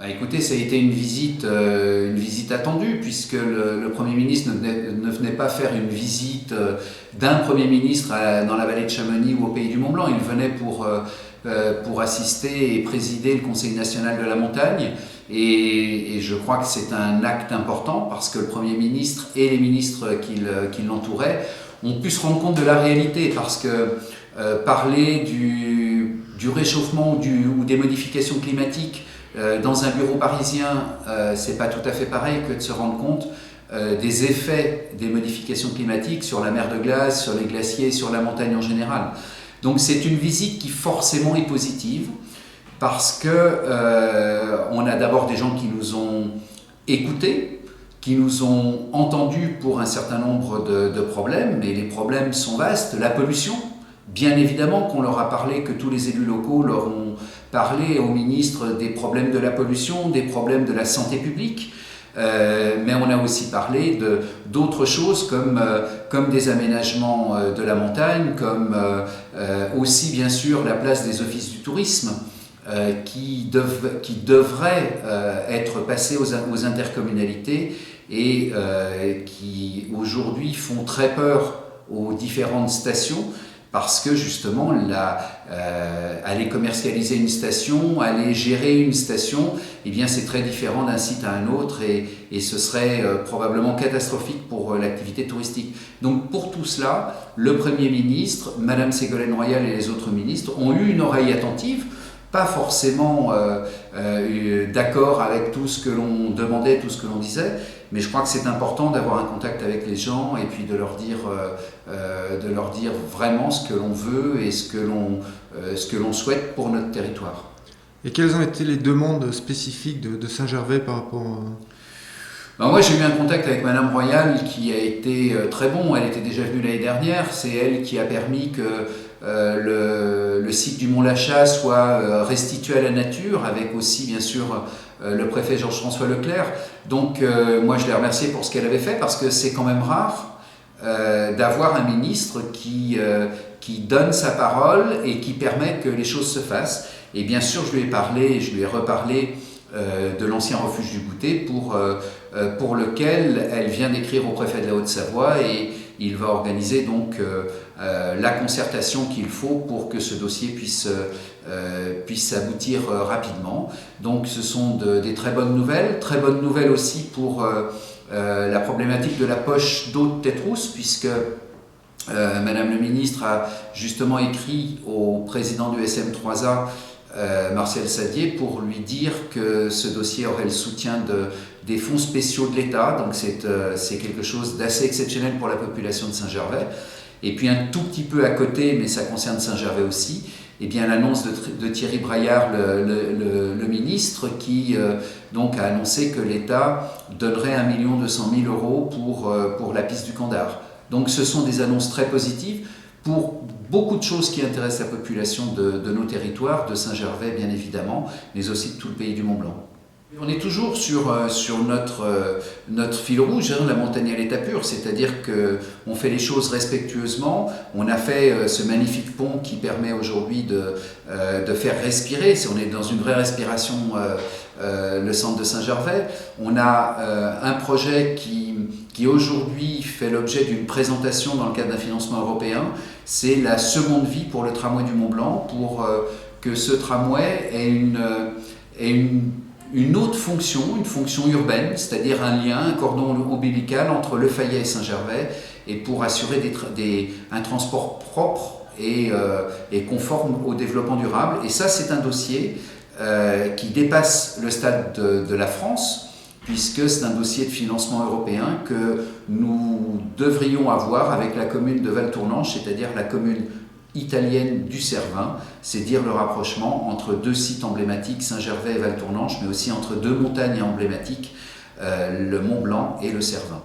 Écoutez, ça a été une visite attendue, puisque le Premier ministre ne venait pas faire une visite d'un Premier ministre dans la vallée de Chamonix ou au pays du Mont-Blanc. Il venait pour assister et présider le Conseil national de la montagne. Et je crois que c'est un acte important, parce que le Premier ministre et les ministres qui l'entouraient ont pu se rendre compte de la réalité, parce que parler du réchauffement ou des modifications climatiques dans un bureau parisien, c'est pas tout à fait pareil que de se rendre compte des effets des modifications climatiques sur la mer de glace, sur les glaciers, sur la montagne en général. Donc c'est une visite qui forcément est positive, parce que on a d'abord des gens qui nous ont écoutés, qui nous ont entendus pour un certain nombre de problèmes, mais les problèmes sont vastes. La pollution, bien évidemment qu'on leur a parlé, que tous les élus locaux leur ont parlé aux ministres des problèmes de la pollution, des problèmes de la santé publique, mais on a aussi parlé d'autres choses comme des aménagements de la montagne, comme aussi bien sûr la place des offices du tourisme qui devraient être passés aux intercommunalités et qui aujourd'hui font très peur aux différentes stations, parce que justement, aller commercialiser une station, aller gérer une station, eh bien c'est très différent d'un site à un autre, et ce serait probablement catastrophique pour l'activité touristique. Donc pour tout cela, le Premier ministre, Madame Ségolène Royal et les autres ministres ont eu une oreille attentive, pas forcément d'accord avec tout ce que l'on demandait, tout ce que l'on disait, mais je crois que c'est important d'avoir un contact avec les gens et puis de leur dire vraiment ce que l'on veut et ce que l'on souhaite pour notre territoire. Et quelles ont été les demandes spécifiques de Saint-Gervais par rapport Moi, j'ai eu un contact avec Madame Royal qui a été très bon. Elle était déjà venue l'année dernière. C'est elle qui a permis que le site du Mont-Lachat soit restitué à la nature, avec aussi bien sûr le préfet Georges-François Leclerc. Donc moi je l'ai remercié pour ce qu'elle avait fait, parce que c'est quand même rare d'avoir un ministre qui donne sa parole et qui permet que les choses se fassent. Et bien sûr je lui ai reparlé de l'ancien refuge du Goûter pour lequel elle vient d'écrire au préfet de la Haute-Savoie, et il va organiser donc la concertation qu'il faut pour que ce dossier puisse aboutir rapidement. Donc ce sont des très bonnes nouvelles aussi pour la problématique de la poche d'eau de Tétrousse, puisque Madame le ministre a justement écrit au président du SM3A, Martial Sadier, pour lui dire que ce dossier aurait le soutien des fonds spéciaux de l'État. Donc c'est quelque chose d'assez exceptionnel pour la population de Saint-Gervais. Et puis un tout petit peu à côté, mais ça concerne Saint-Gervais aussi, eh bien l'annonce de Thierry Braillard, le ministre, qui donc a annoncé que l'État donnerait 1 200 000 € pour la piste du Kandar. Donc ce sont des annonces très positives pour beaucoup de choses qui intéressent la population de nos territoires, de Saint-Gervais bien évidemment, mais aussi de tout le pays du Mont-Blanc. On est toujours sur notre fil rouge, la montagne à l'état pur, c'est-à-dire qu'on fait les choses respectueusement. On a fait ce magnifique pont qui permet aujourd'hui de faire respirer. On est dans une vraie respiration, le centre de Saint-Gervais. On a un projet qui aujourd'hui fait l'objet d'une présentation dans le cadre d'un financement européen. C'est la seconde vie pour le tramway du Mont-Blanc, pour que ce tramway ait une autre fonction, une fonction urbaine, c'est-à-dire un lien, un cordon ombilical entre Le Fayet et Saint-Gervais, et pour assurer un transport propre et conforme au développement durable. Et ça, c'est un dossier qui dépasse le stade de la France, puisque c'est un dossier de financement européen que nous devrions avoir avec la commune de Valtournenche, c'est-à-dire la commune italienne du Cervin, c'est dire le rapprochement entre deux sites emblématiques, Saint-Gervais et Valtournenche, mais aussi entre deux montagnes emblématiques, le Mont-Blanc et le Cervin.